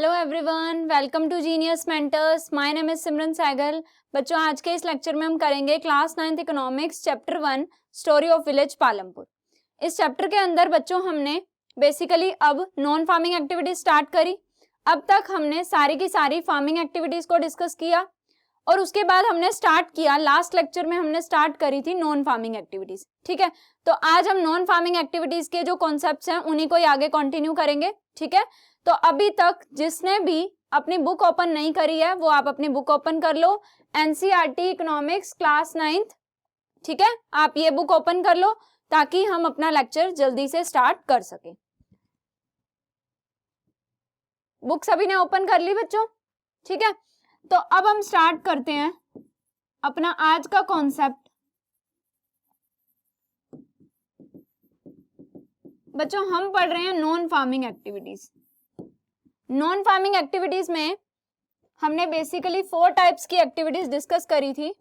Hello everyone, welcome to Genius Mentors. My name is Simran Sehgal. बच्चों, आज के इस लेक्चर में हम करेंगे class 9th economics chapter 1 story of village Palampur. इस चैप्टर के अंदर बच्चों हमने बेसिकली अब नॉन फार्मिंग एक्टिविटीज स्टार्ट करी। अब तक हमने सारी की सारी फार्मिंग एक्टिविटीज को डिस्कस किया और उसके बाद हमने स्टार्ट किया, लास्ट लेक्चर में हमने स्टार्ट करी थी नॉन फार्मिंग एक्टिविटीज। ठीक है, तो आज हम नॉन फार्मिंग एक्टिविटीज के जो कॉन्सेप्ट्स हैं उन्हीं को आगे कंटिन्यू करेंगे। ठीक है, तो अभी तक जिसने भी अपनी बुक ओपन नहीं करी है वो आप अपनी बुक ओपन कर लो, एनसीईआरटी इकोनॉमिक्स क्लास 9th। ठीक है, आप ये बुक ओपन कर लो ताकि हम अपना लेक्चर जल्दी से स्टार्ट कर सके। बुक सभी ने ओपन कर ली बच्चों? ठीक है, तो अब हम स्टार्ट करते हैं अपना आज का कॉन्सेप्ट। बच्चों, हम पढ़ रहे हैं non farming activities. Non farming activities में हमने बेसिकली 4 टाइप्स की एक्टिविटीज डिस्कस करी थी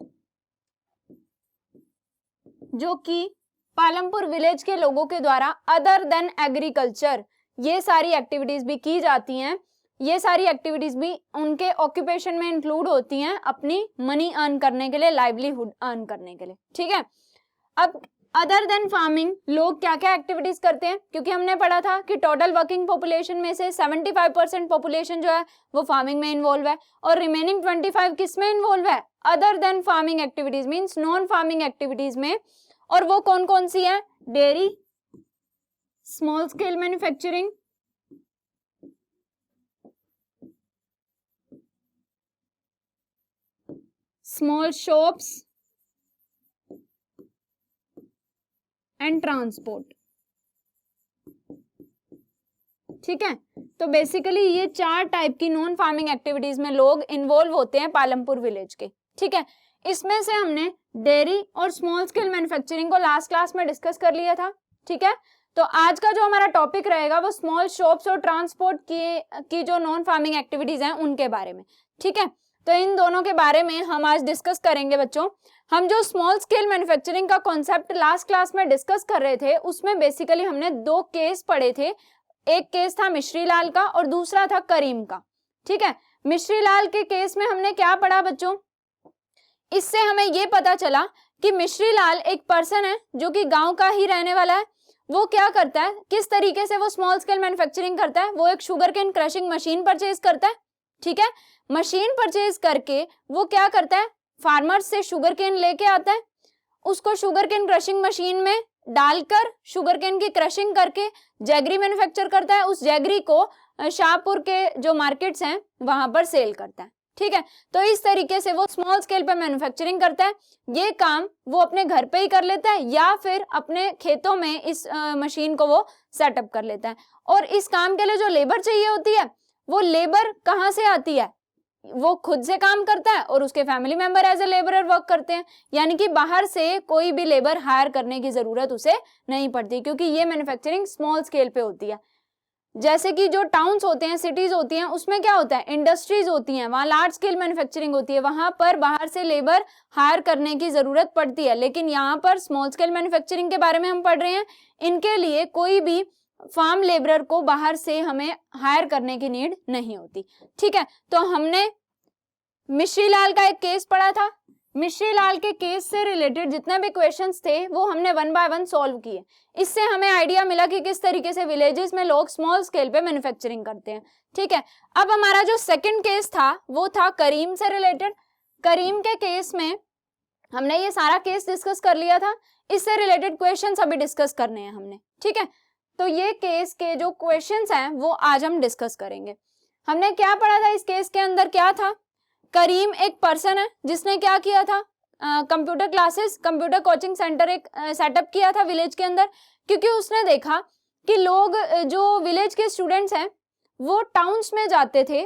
जो कि पालमपुर विलेज के लोगों के द्वारा अदर देन एग्रीकल्चर ये सारी एक्टिविटीज भी की जाती हैं। ये सारी एक्टिविटीज भी उनके ऑक्यूपेशन में इंक्लूड होती हैं अपनी मनी अर्न करने के लिए, लाइवलीहुड अर्न करने के लिए। ठीक है, अब अदर देन फार्मिंग लोग क्या क्या एक्टिविटीज करते हैं, क्योंकि हमने पढ़ा था कि टोटल वर्किंग पॉपुलेशन में से 75% पॉपुलेशन जो है वो फार्मिंग में इन्वॉल्व है और रिमेनिंग 25 किस में इन्वॉल्व है? Other than farming activities means non farming activities में। और वो कौन कौन सी है? Dairy, small scale manufacturing, small shops and transport. ठीक है, तो बेसिकली ये 4 टाइप की नॉन फार्मिंग एक्टिविटीज में लोग इन्वॉल्व होते हैं पालमपुर विलेज के। ठीक है, इसमें से हमने डेयरी और स्मॉल स्केल मैन्युफैक्चरिंग को लास्ट क्लास में डिस्कस कर लिया था। ठीक है, तो आज का जो हमारा टॉपिक रहेगा वो स्मॉल शॉप्स और ट्रांसपोर्ट की जो नॉन फार्मिंग एक्टिविटीज हैं उनके बारे में। ठीक है, तो इन दोनों के बारे में हम आज डिस्कस करेंगे। बच्चों, हम जो स्मॉल स्केल मैन्युफैक्चरिंग का कॉन्सेप्ट लास्ट क्लास में डिस्कस कर रहे थे उसमें बेसिकली हमने 2 केस पढ़े थे। एक केस था मिश्री लाल का और दूसरा था करीम का। ठीक है, मिश्री लाल के केस में हमने क्या पढ़ा बच्चों? इससे हमें ये पता चला कि मिश्री लाल एक पर्सन है जो कि गांव का ही रहने वाला है। वो क्या करता है, किस तरीके से वो स्मॉल स्केल मैन्युफैक्चरिंग करता है? वो एक sugar cane crushing machine purchase करता है। ठीक है, मशीन परचेज करके वो क्या करता है? फार्मर से शुगर केन लेके आता है, उसको शुगर केन क्रशिंग मशीन में डालकर शुगर केन की क्रशिंग करके जैगरी मैन्युफैक्चर करता है। उस जैगरी को शाहपुर के जो मार्केट्स हैं वहां पर सेल करता है। ठीक है, तो इस तरीके से वो स्मॉल स्केल पे मैन्युफैक्चरिंग करता है। ये काम वो अपने घर पे ही कर लेता है या फिर अपने खेतों में इस मशीन को वो सेटअप कर लेता है। और इस काम के लिए जो लेबर चाहिए होती है वो लेबर कहाँ से आती है? वो खुद से काम करता है और उसके family member as a labourer work करते हैं, यानी कि बाहर से कोई भी लेबर हायर करने की जरूरत उसे नहीं पड़ती क्योंकि ये मैन्युफैक्चरिंग स्मॉल स्केल पे होती है। जैसे कि जो टाउन्स होते हैं, सिटीज होती हैं, उसमें क्या होता है? इंडस्ट्रीज होती हैं, वहां लार्ज स्केल मैन्युफैक्चरिंग होती है, वहां पर बाहर से लेबर हायर करने की जरूरत पड़ती है। लेकिन यहाँ पर स्मॉल स्केल मैन्युफैक्चरिंग के बारे में हम पढ़ रहे हैं, इनके लिए कोई भी फार्म लेबरर को बाहर से हमें हायर करने की नीड नहीं होती। ठीक है, तो हमने मिश्री लाल का एक केस पढ़ा था। मिश्री लाल के केस से रिलेटेड जितने भी क्वेश्चंस थे वो हमने 1 बाय 1 सॉल्व किए। इससे हमें आइडिया मिला कि किस तरीके से विलेजेस में लोग स्मॉल स्केल पे मैन्युफैक्चरिंग करते हैं। ठीक है, अब हमारा जो सेकंड केस था वो था करीम से रिलेटेड। करीम के केस में हमने ये सारा केस डिस्कस कर लिया था, इससे रिलेटेड क्वेश्चन अभी डिस्कस करने हैं हमने। ठीक है, तो ये केस के जो क्वेश्चंस हैं वो आज हम डिस्कस करेंगे। हमने क्या पढ़ा था इस केस के अंदर? क्या था? करीम एक पर्सन है जिसने क्या किया था? Computer classes, computer coaching centre एक सेटअप किया था विलेज के अंदर, क्योंकि उसने देखा कि लोग जो विलेज के स्टूडेंट्स हैं वो टाउन्स में जाते थे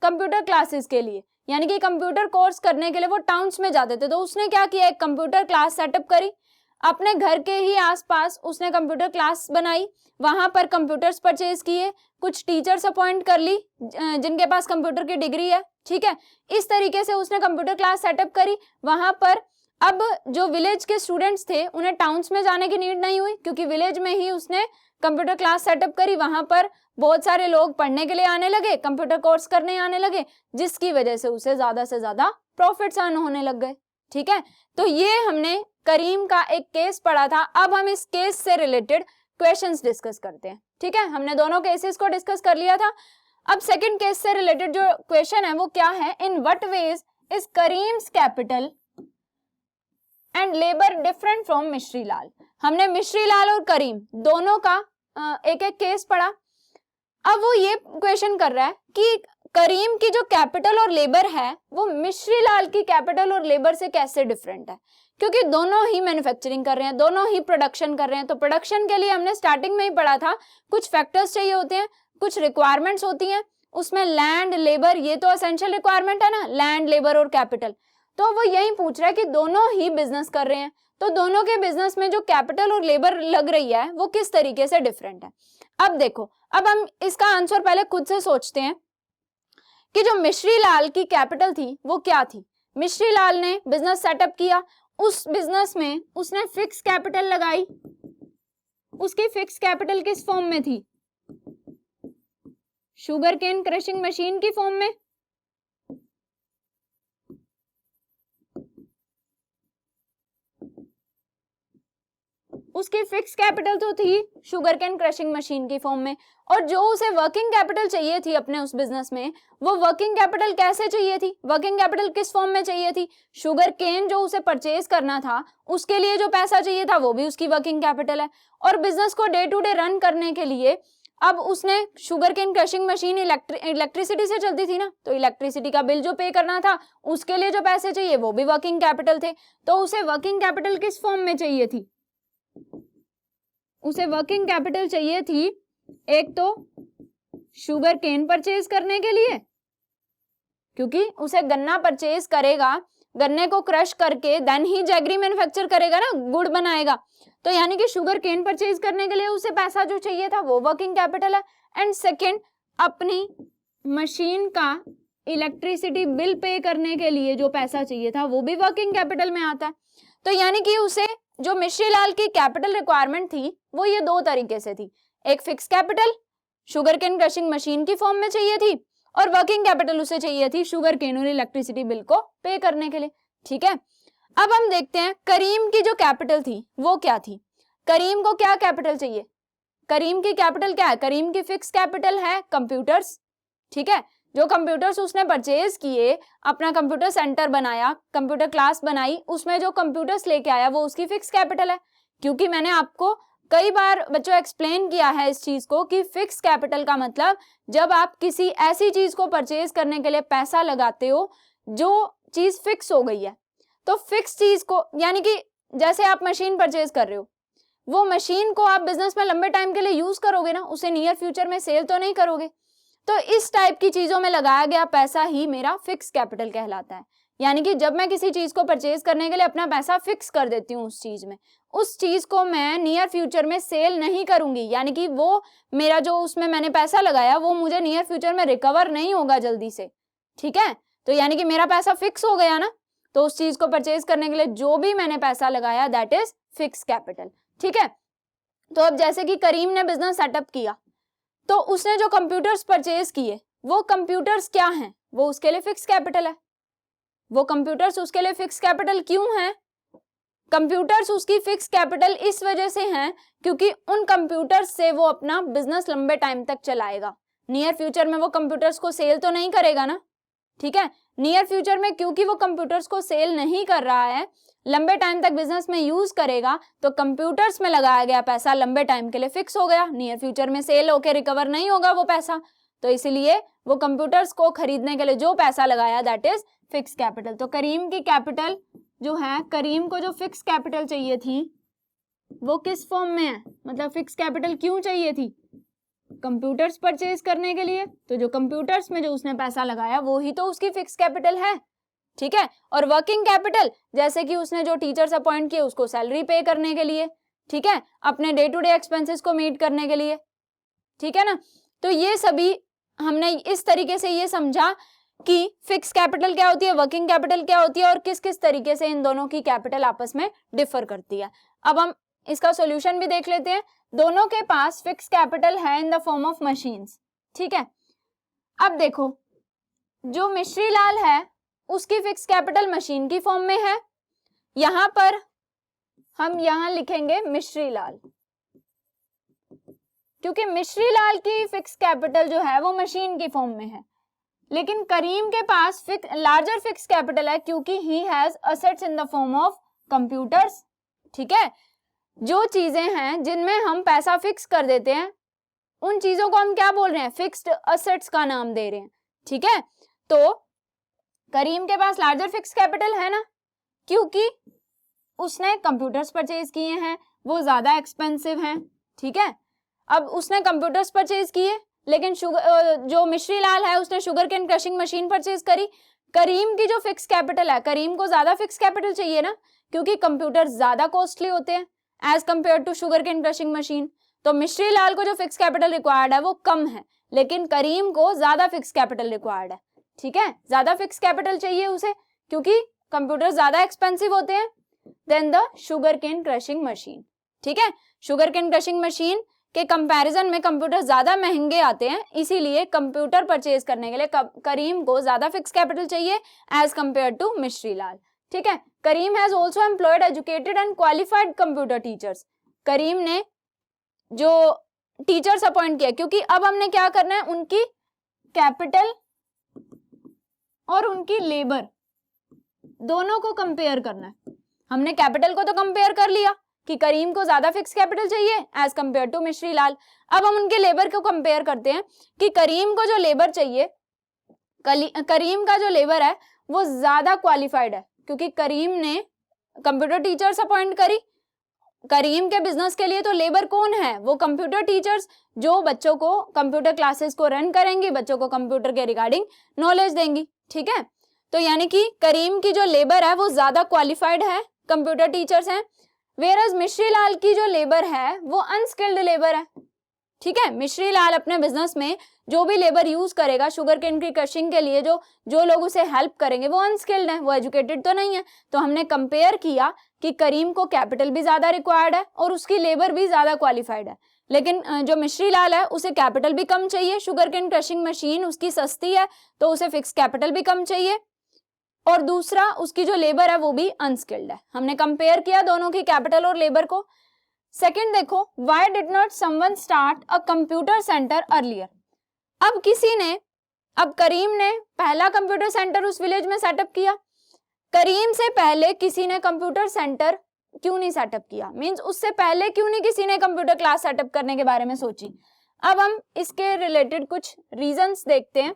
कंप्यूटर क्लासेस के लिए, यानी कि कंप्यूटर कोर्स करने के लिए वो टाउन्स में जाते थे। तो उसने क्या किया? एक कंप्यूटर क्लास सेटअप करी। अपने घर के ही आसपास उसने कंप्यूटर क्लास बनाई, वहां पर कंप्यूटर्स परचेज किए, कुछ टीचर्स अपॉइंट कर ली जिनके पास कंप्यूटर की डिग्री है। ठीक है, इस तरीके से उसने कंप्यूटर क्लास सेटअप करी। वहां पर अब जो विलेज के स्टूडेंट्स थे उन्हें टाउन्स में जाने की नीड नहीं हुई क्योंकि विलेज में ही उसने कंप्यूटर क्लास सेटअप करी, वहां पर बहुत सारे लोग पढ़ने के लिए आने लगे, कंप्यूटर कोर्स करने आने लगे, जिसकी वजह से उसे ज्यादा से ज्यादा प्रॉफिट्स अर्न होने लग गए। ठीक है, तो ये हमने करीम का एक केस पढ़ा था। अब हम इस केस से रिलेटेड क्वेश्चंस डिस्कस करते हैं। ठीक है, हमने दोनों केसेस को डिस्कस कर लिया था। अब सेकंड केस से रिलेटेड जो क्वेश्चन है वो क्या है, in what ways is Karim's capital and labour different from Mishri Lal. हमने मिश्री लाल और करीम दोनों का एक एक केस पढ़ा। अब वो ये क्वेश्चन कर रहा है कि करीम की जो कैपिटल और लेबर है वो मिश्री लाल की कैपिटल और लेबर से कैसे डिफरेंट है, क्योंकि दोनों ही मैन्युफैक्चरिंग कर रहे हैं, दोनों ही प्रोडक्शन कर रहे हैं। तो प्रोडक्शन के लिए हमने स्टार्टिंग में ही पढ़ा था, कुछ फैक्टर्स चाहिए होते हैं, कुछ रिक्वायरमेंट्स होती हैं, उसमें लैंड, लेबर, ये तो एसेंशियल रिक्वायरमेंट है ना, लैंड, लेबर और कैपिटल। तो वो यही पूछ रहा है कि दोनों ही बिजनेस कर रहे हैं, तो दोनों के बिजनेस में जो कैपिटल और लेबर लग रही है वो किस तरीके से डिफरेंट है। अब देखो, अब हम इसका आंसर पहले खुद से सोचते हैं कि जो मिश्री लाल की कैपिटल थी वो क्या थी। मिश्री लाल ने बिजनेस सेटअप किया, उस बिजनेस में उसने फिक्स कैपिटल लगाई। उसकी फिक्स कैपिटल किस फॉर्म में थी, शुगर केन क्रशिंग मशीन की फॉर्म में। उसकी फिक्स कैपिटल तो थी शुगर केन क्रशिंग मशीन की फॉर्म में, और जो उसे वर्किंग कैपिटल चाहिए थी अपने उस बिजनेस में, वो वर्किंग कैपिटल कैसे चाहिए थी, वर्किंग कैपिटल किस फॉर्म में चाहिए थी, शुगर केन जो उसे परचेज करना था उसके लिए जो पैसा चाहिए था वो भी उसकी वर्किंग कैपिटल है। और बिजनेस को डे टू डे रन करने के लिए अब उसने sugar cane crushing machine electricity से चलती थी ना, तो इलेक्ट्रिसिटी का बिल जो पे करना था उसके लिए जो पैसे चाहिए वो भी वर्किंग कैपिटल थे। तो उसे वर्किंग कैपिटल किस फॉर्म में चाहिए थी, उसे वर्किंग कैपिटल चाहिए थी एक तो शुगर केन परचेज करने के लिए, क्योंकि उसे गन्ना परचेज करेगा, गन्ने को क्रश करके देन ही जैगरी मैन्युफैक्चर करेगा ना, गुड़ बनाएगा। तो यानी कि शुगर केन परचेज करने के लिए उसे पैसा जो चाहिए था वो वर्किंग कैपिटल है। एंड सेकंड, अपनी मशीन का इलेक्ट्रिसिटी बिल पे करने के लिए जो पैसा चाहिए था वो भी वर्किंग कैपिटल में आता है। तो यानी कि उसे जो मिश्री लाल की कैपिटल रिक्वायरमेंट थी वो ये दो तरीके से थी, एक fix capital sugar cane crushing machine की फॉर्म में चाहिए थी, और वर्किंग कैपिटल उसे चाहिए थी शुगर केन और इलेक्ट्रिसिटी बिल को पे करने के लिए। ठीक है, अब हम देखते हैं करीम की जो कैपिटल थी वो क्या थी। करीम को क्या कैपिटल चाहिए, करीम की कैपिटल क्या है, करीम की फिक्स कैपिटल है कंप्यूटर्स। ठीक है, जो कंप्यूटर्स उसने परचेज किए, अपना कंप्यूटर सेंटर बनाया, कंप्यूटर क्लास बनाई, उसमें जो कंप्यूटर्स लेके आया वो उसकी फिक्स कैपिटल है। क्योंकि मैंने आपको कई बार बच्चों एक्सप्लेन किया है इस चीज को कि फिक्स कैपिटल का मतलब जब आप किसी ऐसी चीज को परचेज करने के लिए पैसा लगाते हो जो चीज फिक्स हो गई है। तो फिक्स चीज को, यानी कि जैसे आप मशीन परचेज कर रहे हो, वो मशीन को आप बिजनेस में लंबे टाइम के लिए यूज करोगे ना, उसे नियर फ्यूचर में सेल तो नहीं करोगे। तो इस टाइप की चीजों में लगाया गया पैसा ही मेरा फिक्स कैपिटल कहलाता है। यानी कि जब मैं किसी चीज को परचेज करने के लिए अपना पैसा फिक्स कर देती हूँ उस चीज में, उस चीज को मैं नियर फ्यूचर में सेल नहीं करूंगी, यानी कि वो मेरा जो उसमें मैंने पैसा लगाया वो मुझे नियर फ्यूचर में रिकवर नहीं होगा जल्दी से। ठीक है, तो यानी कि मेरा पैसा फिक्स हो गया ना, तो उस चीज को परचेज करने के लिए जो भी मैंने पैसा लगाया दैट इज फिक्स कैपिटल। ठीक है, तो अब जैसे कि करीम ने बिजनेस सेटअप किया, तो उसने जो कंप्यूटर्स परचेज किए वो कंप्यूटर्स क्या हैं, वो उसके लिए फिक्स कैपिटल है। वो कंप्यूटर्स उसके लिए फिक्स कैपिटल क्यों हैं, कंप्यूटर्स उसकी फिक्स कैपिटल इस वजह से हैं क्योंकि उन कंप्यूटर्स से वो अपना बिजनेस लंबे टाइम तक चलाएगा। नियर फ्यूचर में वो कंप्यूटर्स को सेल तो नहीं करेगा ना। ठीक है, नियर फ्यूचर में क्योंकि वो कंप्यूटर्स को सेल नहीं कर रहा है, लंबे टाइम तक बिजनेस में यूज करेगा, तो कंप्यूटर्स में लगाया गया पैसा लंबे टाइम के लिए फिक्स हो गया, नियर फ्यूचर में सेल होके रिकवर नहीं होगा वो पैसा। तो इसीलिए वो कंप्यूटर्स को खरीदने के लिए जो पैसा लगाया दैट इज फिक्स कैपिटल। तो करीम की कैपिटल जो है, करीम को जो फिक्स कैपिटल चाहिए थी वो किस फॉर्म में है, मतलब फिक्स कैपिटल क्यों चाहिए थी, कंप्यूटर्स परचेज करने के लिए। तो जो कंप्यूटर्स में जो उसने पैसा लगाया वो ही तो उसकी फिक्स कैपिटल है। ठीक है, और वर्किंग कैपिटल जैसे कि उसने जो टीचर्स अपॉइंट किए उसको सैलरी पे करने के लिए, ठीक है, अपने डे टू डे एक्सपेंसेस को मीट करने के लिए। ठीक है ना, तो ये सभी हमने इस तरीके से ये समझा कि फिक्स कैपिटल क्या होती है, वर्किंग कैपिटल क्या होती है, और किस किस तरीके से इन दोनों की कैपिटल आपस में डिफर करती है। अब हम इसका सॉल्यूशन भी देख लेते हैं। दोनों के पास फिक्स कैपिटल है in the form of machines, ठीक है। अब देखो जो मिश्री लाल है उसकी फिक्स कैपिटल मशीन की फॉर्म में है, यहां पर हम यहां लिखेंगे मिश्री लाल, क्योंकि मिश्री लाल की फिक्स कैपिटल जो है वो मशीन की फॉर्म में है। लेकिन करीम के पास लार्जर फिक्स कैपिटल है क्योंकि he has assets in the form of computers, ठीक है। जो चीजें हैं जिनमें हम पैसा फिक्स कर देते हैं उन चीजों को हम क्या बोल रहे हैं, फिक्स्ड असेट्स का नाम दे रहे हैं, ठीक है। तो करीम के पास लार्जर फिक्स कैपिटल है ना, क्योंकि उसने कंप्यूटर्स परचेज किए हैं, वो ज्यादा एक्सपेंसिव हैं, ठीक है। अब उसने कंप्यूटर्स परचेज किए, लेकिन जो मिश्री लाल है उसने sugar cane crushing machine purchase करी। करीम की जो फिक्स कैपिटल है, करीम को ज्यादा फिक्स कैपिटल चाहिए ना, क्योंकि कंप्यूटर ज्यादा कॉस्टली होते हैं as compare to sugar cane crushing machine. तो मिश्री लाल को जो फिक्स कैपिटल रिक्वायर्ड है वो कम है, लेकिन करीम को ज्यादा फिक्स कैपिटल रिक्वायर्ड है, ठीक है। ज्यादा फिक्स कैपिटल चाहिए उसे क्योंकि कंप्यूटर ज्यादा एक्सपेंसिव होते हैं than the sugar cane crushing machine, ठीक है। शुगर केन क्रशिंग मशीन के कंपैरिजन में कंप्यूटर ज्यादा महंगे आते हैं, इसीलिए कंप्यूटर परचेज करने के लिए करीम को ज्यादा फिक्स कैपिटल चाहिए as compare to Mishri Lal, ठीक है। Karim has also employed educated and qualified computer teachers. Karim ने जो टीचर्स अपॉइंट किया, क्योंकि अब हमने क्या करना है, उनकी कैपिटल और उनकी लेबर दोनों को कंपेयर करना है। हमने कैपिटल को तो कंपेयर कर लिया कि करीम को ज्यादा फिक्स कैपिटल चाहिए एज कंपेयर टू मिश्री लाल। अब हम उनके लेबर को कंपेयर करते हैं कि करीम को जो लेबर चाहिए, करीम का जो लेबर है वो ज्यादा क्वालिफाइड है, क्योंकि करीम ने कंप्यूटर टीचर्स अपॉइंट करी। करीम के बिजनेस के लिए तो लेबर कौन है, वो कंप्यूटर टीचर्स, जो बच्चों को कंप्यूटर क्लासेस को रन करेंगी, बच्चों को कंप्यूटर के रिगार्डिंग नॉलेज देंगी, ठीक है। तो यानी कि करीम की जो लेबर है वो ज्यादा क्वालिफाइड है, कंप्यूटर टीचर्स हैं, वेयरएज मिश्री लाल की जो लेबर है वो अनस्किल्ड लेबर है, ठीक है। मिश्री लाल अपने बिजनेस में जो भी लेबर यूज करेगा शुगर केन की क्रशिंग के लिए, जो लोग उसे हेल्प करेंगे वो अनस्किल्ड है, वो एजुकेटेड तो नहीं है। तो हमने कंपेयर किया कि करीम को कैपिटल भी ज्यादा रिक्वायर्ड है और उसकी लेबर भी ज्यादा क्वालिफाइड है, लेकिन जो मिश्री लाल है उसे कैपिटल भी कम चाहिए, शुगर केन क्रशिंग मशीन उसकी सस्ती है तो उसे फिक्स कैपिटल भी कम चाहिए, और दूसरा उसकी जो लेबर है वो भी अनस्किल्ड है। हमने कंपेयर किया दोनों की कैपिटल और लेबर को। सेकंड देखो, why did not someone start a computer centre earlier. अब करीम ने पहला कंप्यूटर सेंटर उस विलेज में सेटअप किया, करीम से पहले किसी ने कंप्यूटर सेंटर क्यों नहीं सेटअप किया, मींस उससे पहले क्यों नहीं किसी ने कंप्यूटर क्लास सेटअप करने के बारे में सोची। अब हम इसके रिलेटेड कुछ रीजंस देखते हैं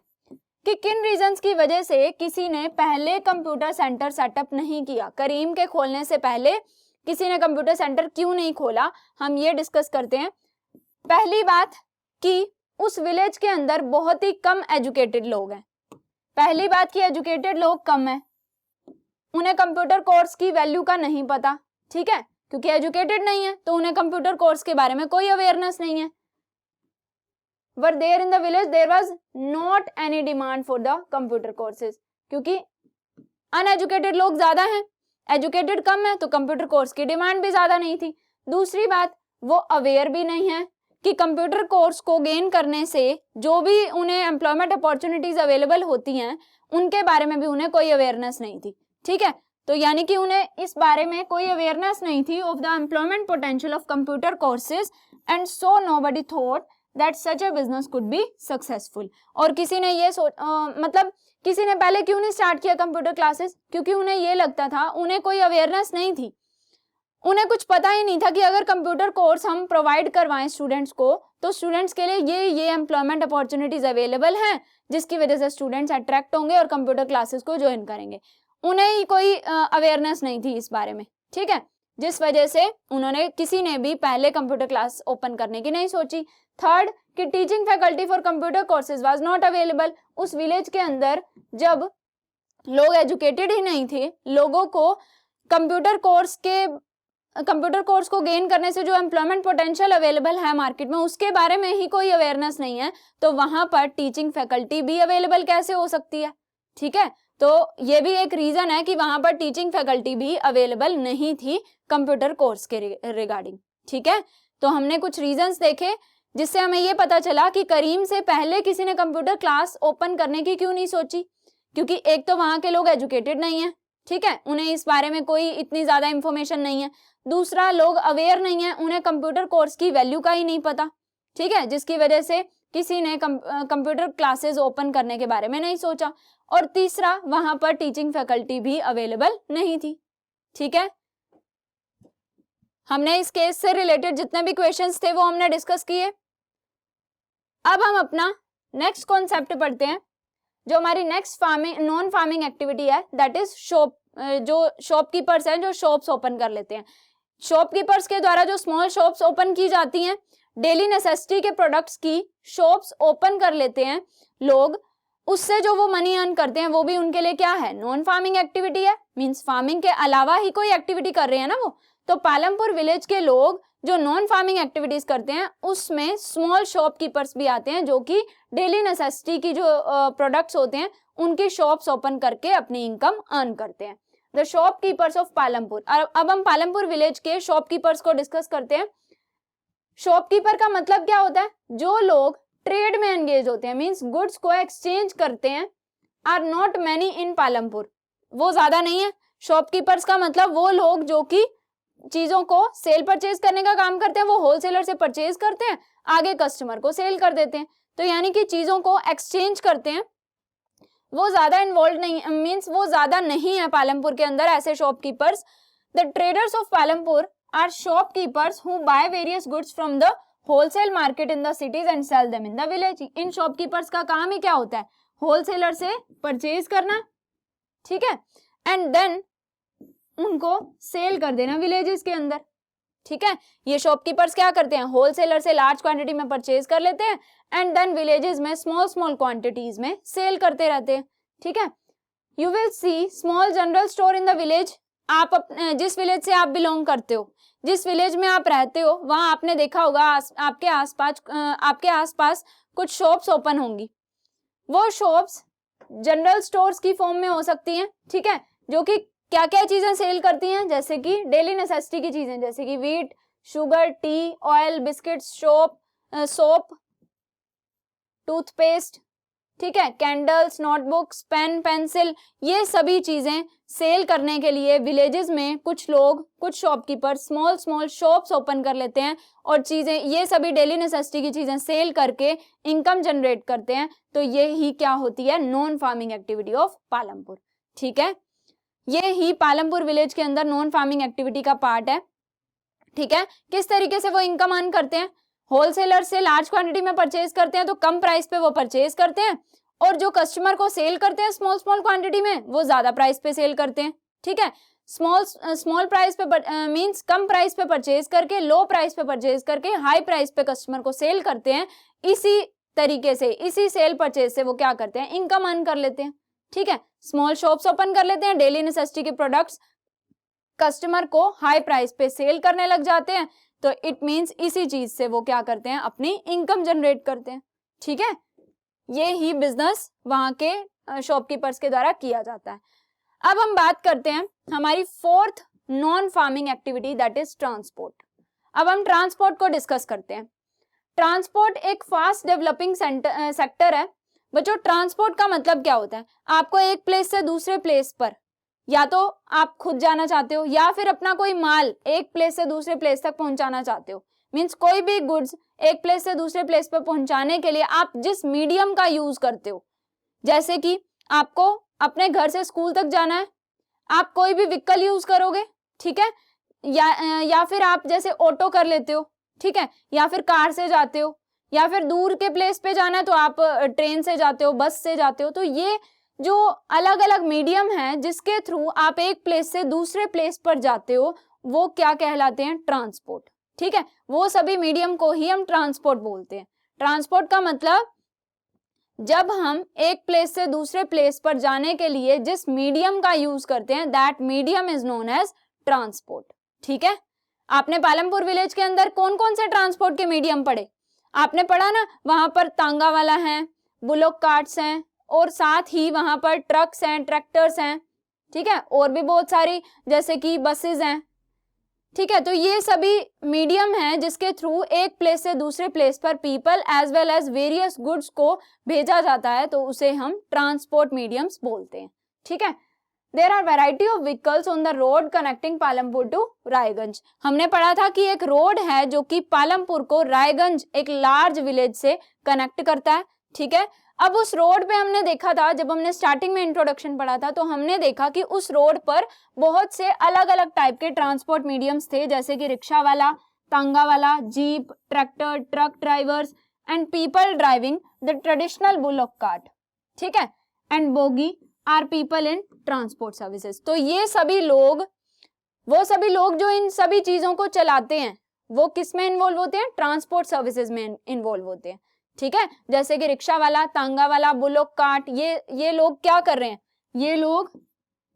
कि किन रीजंस की वजह से किसी ने पहले कंप्यूटर सेंटर सेटअप नहीं किया। करीम के खोलने से पहले किसी ने कंप्यूटर सेंटर क्यों नहीं खोला, हम ये डिस्कस करते हैं। पहली बात कि उस विलेज के अंदर बहुत ही कम एजुकेटेड लोग हैं। पहली बात कि एजुकेटेड लोग कम है, उन्हें कंप्यूटर कोर्स की वैल्यू का नहीं पता, ठीक है, क्योंकि एजुकेटेड नहीं है तो उन्हें कंप्यूटर कोर्स के बारे में कोई अवेयरनेस नहीं है। Were there in the village, there was not any demand for the computer courses, क्योंकि अनएजुकेटेड लोग ज्यादा हैं, एजुकेटेड कम है तो कंप्यूटर कोर्स की डिमांड भी ज्यादा नहीं थी। दूसरी बात, वो अवेयर भी नहीं है कि कंप्यूटर कोर्स को गेन करने से जो भी उन्हें एम्प्लॉयमेंट अपॉर्चुनिटीज अवेलेबल होती हैं उनके बारे में भी उन्हें कोई अवेयरनेस नहीं थी, ठीक है। तो यानी कि उन्हें इस बारे में कोई अवेयरनेस नहीं थी of the employment potential of computer courses, and so nobody thought that such a business could be successful. और किसी ने ये मतलब किसी ने पहले क्यों नहीं स्टार्ट किया कंप्यूटर क्लासेस, क्योंकि उन्हें ये लगता था, उन्हें कोई अवेयरनेस नहीं थी, उन्हें कुछ पता ही नहीं था कि अगर कंप्यूटर कोर्स हम प्रोवाइड करवाएं स्टूडेंट्स को तो स्टूडेंट्स के लिए ये एम्प्लॉयमेंट अपॉर्चुनिटीज अवेलेबल हैं जिसकी वजह से स्टूडेंट्स अट्रैक्ट होंगे और कंप्यूटर क्लासेस को ज्वाइन करेंगे। उन्हें ही कोई अवेयरनेस नहीं थी इस बारे में, ठीक है, जिस वजह से उन्होंने किसी ने भी पहले कंप्यूटर क्लास ओपन करने की नहीं सोची। थर्ड, कि teaching faculty for computer courses was not available. उस विलेज के अंदर जब लोग एजुकेटेड ही नहीं थे, लोगों को कंप्यूटर कोर्स को गेन करने से जो एम्प्लॉयमेंट पोटेंशियल अवेलेबल है मार्केट में उसके बारे में ही कोई अवेयरनेस नहीं है, तो वहां पर टीचिंग फैकल्टी भी अवेलेबल कैसे हो सकती है, ठीक है। तो ये भी एक रीजन है कि वहां पर टीचिंग फैकल्टी भी अवेलेबल नहीं थी कंप्यूटर कोर्स के रिगार्डिंग, ठीक है। तो हमने कुछ रीजंस देखे जिससे हमें ये पता चला कि करीम से पहले किसी ने कंप्यूटर क्लास ओपन करने की क्यों नहीं सोची, क्योंकि एक तो वहां के लोग एजुकेटेड नहीं है, ठीक है, उन्हें इस बारे में कोई इतनी ज्यादा इंफॉर्मेशन नहीं है। दूसरा, लोग अवेयर नहीं है, उन्हें कंप्यूटर कोर्स की वैल्यू का ही नहीं पता, ठीक है, जिसकी वजह से किसी ने कंप्यूटर क्लासेस ओपन करने के बारे में नहीं सोचा। और तीसरा, वहां पर टीचिंग फैकल्टी भी अवेलेबल नहीं थी, ठीक है। हमने इस केस से रिलेटेड जितने भी क्वेश्चंस थे वो हमने डिस्कस किए। अब हम अपना नेक्स्ट कॉन्सेप्ट पढ़ते हैं, जो हमारी नेक्स्ट नॉन फार्मिंग एक्टिविटी है, दैट इज शॉप। जो शॉपकीपर्स हैं जो शॉप्स ओपन कर लेते हैं, शॉपकीपर्स के द्वारा जो स्मॉल शॉप्स ओपन की जाती हैं, डेली नेसेसिटी के प्रोडक्ट्स की शॉप्स ओपन कर लेते हैं लोग, उससे जो वो मनी अर्न करते हैं वो भी उनके लिए क्या है, नॉन फार्मिंग एक्टिविटी है। मींस फार्मिंग के अलावा ही कोई एक्टिविटी कर रहे हैं ना वो। तो पालमपुर विलेज के लोग जो नॉन फार्मिंग एक्टिविटीज करते हैं उसमें स्मॉल शॉपकीपर्स भी आते हैं, जो कि डेली नेसेसिटी की जो प्रोडक्ट्स होते हैं उनकी शॉप्स ओपन करके अपनी इनकम अर्न करते हैं। The shopkeepers of Palampur. अब हम पालमपुर विलेज के शॉपकीपर्स को डिस्कस करते हैं। शॉपकीपर का मतलब क्या होता है, जो लोग ट्रेड में एंगेज होते हैं, मींस गुड्स को एक्सचेंज करते हैं, are not many in Palampur, वो ज्यादा नहीं है। शॉपकीपर्स का मतलब वो लोग जो कि चीजों को सेल परचेज करने का काम करते हैं, वो होलसेलर से परचेज करते हैं, आगे कस्टमर को सेल कर देते हैं, तो यानी कि चीजों को एक्सचेंज करते हैं, वो ज्यादा इन्वॉल्व नहीं, मींस वो ज्यादा नहीं है पालमपुर के अंदर ऐसे shopkeepers. The traders of Palampur are shopkeepers who buy various goods from the wholesale market in the cities and sell them in the village. इन शॉपकीपर्स का काम ही क्या होता है, होलसेलर से परचेज करना, ठीक है, एंड देन उनको सेल कर देना विलेजेस के अंदर, ठीक है। ये शॉपकीपर्स क्या करते हैं, होलसेलर से लार्ज क्वांटिटी में परचेज कर लेते हैं एंड देन विलेजेस में स्मॉल स्मॉल क्वांटिटीज में सेल करते रहते हैं, ठीक है। You will C small general store in the village. आप जिस विलेज से आप बिलोंग करते हो, जिस विलेज में आप रहते हो, वहां आपने देखा होगा आपके आसपास कुछ शॉप्स ओपन होंगी। वो शॉप्स जनरल स्टोर्स की फॉर्म में हो सकती हैं, ठीक है, जो कि क्या क्या चीजें सेल करती हैं, जैसे कि डेली नेसेसिटी की चीजें, जैसे कि wheat, sugar, T, oil, biscuits, soap, toothpaste, ठीक है, कैंडल्स, नोटबुक्स, पेन, पेंसिल, ये सभी चीजें सेल करने के लिए विलेजेस में कुछ लोग, कुछ shopkeeper small small shops open कर लेते हैं और चीजें, ये सभी डेली नेसेसिटी की चीजें सेल करके इनकम जनरेट करते हैं। तो ये ही क्या होती है, non farming activity of Palampur, ठीक है। ये ही पालमपुर विलेज के अंदर नॉन फार्मिंग एक्टिविटी का पार्ट है, ठीक है। किस तरीके से वो इनकम अर्न करते हैं, होलसेलर से लार्ज क्वांटिटी में परचेज करते हैं तो कम प्राइस पे वो परचेज करते हैं, और जो कस्टमर को सेल करते हैं स्मॉल स्मॉल क्वांटिटी में, वो ज्यादा प्राइस पे सेल करते हैं, ठीक है। स्मॉल प्राइस पे मींस कम प्राइस पे परचेज करके, लो प्राइस पे परचेज करके हाई प्राइस पे कस्टमर को सेल करते हैं। इसी तरीके से, इसी सेल परचेज से वो क्या करते हैं, इनकम अर्न कर लेते हैं, ठीक है। स्मॉल शॉप्स ओपन कर लेते हैं, डेली नेसेसिटी के प्रोडक्ट्स कस्टमर को हाई प्राइस पे सेल करने लग जाते हैं, तो इट मींस इसी चीज से वो क्या करते हैं, अपनी इनकम जनरेट करते हैं, ठीक है। ये ही बिजनेस वहां के शॉपकीपर्स के द्वारा किया जाता है। अब हम बात करते हैं हमारी fourth non farming activity, that is transport. अब हम ट्रांसपोर्ट को डिस्कस करते हैं। ट्रांसपोर्ट एक फास्ट डेवलपिंग सेक्टर है। बच्चों, ट्रांसपोर्ट का मतलब क्या होता है, आपको एक प्लेस से दूसरे प्लेस पर, या तो आप खुद जाना चाहते हो या फिर अपना कोई माल एक प्लेस से दूसरे प्लेस तक पहुंचाना चाहते हो, मींस कोई भी गुड्स एक प्लेस से दूसरे प्लेस पर पहुंचाने के लिए आप जिस मीडियम का यूज करते हो, जैसे कि आपको अपने घर से स्कूल तक जाना है, आप कोई भी व्हीकल यूज करोगे, ठीक है, या फिर आप जैसे ऑटो कर लेते हो, ठीक है, या फिर कार से जाते हो, या फिर दूर के प्लेस पे जाना है तो आप ट्रेन से जाते हो, बस से जाते हो। तो ये जो अलग अलग मीडियम है जिसके थ्रू आप एक प्लेस से दूसरे प्लेस पर जाते हो, वो क्या कहलाते हैं, ट्रांसपोर्ट, ठीक है। वो सभी मीडियम को ही हम ट्रांसपोर्ट बोलते हैं। ट्रांसपोर्ट का मतलब जब हम एक प्लेस से दूसरे प्लेस पर जाने के लिए जिस मीडियम का यूज करते हैं, that medium is known as transport, ठीक है। आपने पालमपुर विलेज के अंदर कौन कौन से ट्रांसपोर्ट के मीडियम पढ़े, आपने पढ़ा ना, वहां पर तांगा वाला है, बुलोक कार्ट्स हैं, और साथ ही वहां पर ट्रक्स हैं, ट्रैक्टर्स हैं, ठीक है, और भी बहुत सारी जैसे कि बसेस हैं, ठीक है, तो ये सभी मीडियम है जिसके थ्रू एक प्लेस से दूसरे प्लेस पर people as well as various goods को भेजा जाता है, तो उसे हम ट्रांसपोर्ट मीडियम्स बोलते हैं। ठीक है, there are variety of vehicles on the road connecting Palampur to Raiganj. हमने पढ़ा था कि एक रोड है जो कि पालमपुर को रायगंज एक लार्ज विलेज से कनेक्ट करता है। ठीक है, अब उस रोड पे हमने देखा था, जब हमने स्टार्टिंग में इंट्रोडक्शन पढ़ा था, तो हमने देखा कि उस रोड पर बहुत से अलग अलग टाइप के ट्रांसपोर्ट मीडियम्स थे, जैसे कि रिक्शा वाला, तांगा वाला, jeep, tractor, truck drivers and people driving the traditional bullock cart. ठीक है, and bogey are people in transport services. तो ये सभी लोग, वो सभी लोग जो इन सभी चीजों को चलाते हैं, वो किस में इन्वॉल्व होते हैं? ट्रांसपोर्ट सर्विसेज में इन्वॉल्व होते हैं। ठीक है, जैसे कि रिक्शा वाला, तांगा वाला, बुलॉक कार्ट, ये लोग क्या कर रहे हैं? ये लोग